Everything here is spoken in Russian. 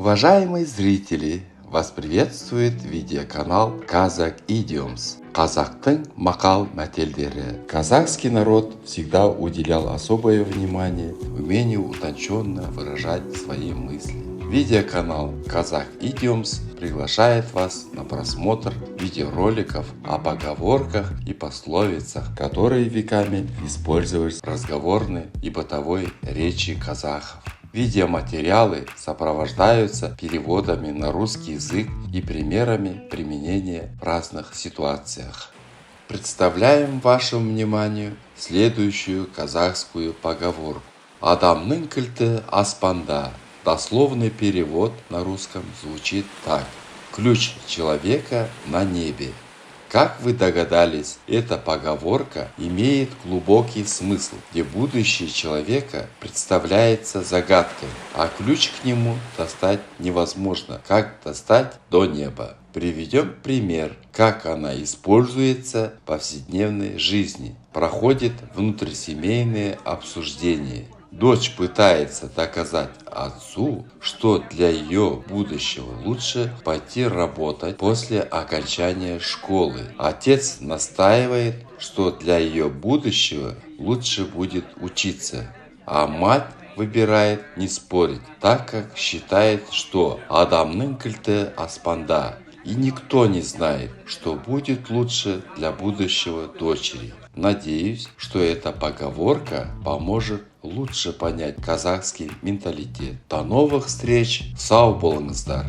Уважаемые зрители, вас приветствует видеоканал Kazakh Idioms. Казахтың мақал мәтелдері. Казахский народ всегда уделял особое внимание умению утонченно выражать свои мысли. Видеоканал Kazakh Idioms приглашает вас на просмотр видеороликов о поговорках и пословицах, которые веками использовались в разговорной и бытовой речи казахов. Видеоматериалы сопровождаются переводами на русский язык и примерами применения в разных ситуациях. Представляем вашему вниманию следующую казахскую поговорку. Адамның кілті аспанда. Дословный перевод на русском звучит так. Ключ человека на небе. Как вы догадались, эта поговорка имеет глубокий смысл, где будущее человека представляется загадкой, а ключ к нему достать невозможно, как достать до неба. Приведем пример, как она используется в повседневной жизни. Проходит внутрисемейное обсуждение. Дочь пытается доказать отцу, что для ее будущего лучше пойти работать после окончания школы. Отец настаивает, что для ее будущего лучше будет учиться, а мать выбирает не спорить, так как считает, что адамның кілті аспанда, и никто не знает, что будет лучше для будущего дочери. Надеюсь, что эта поговорка поможет лучше понять казахский менталитет. До новых встреч! Сау болыңыздар!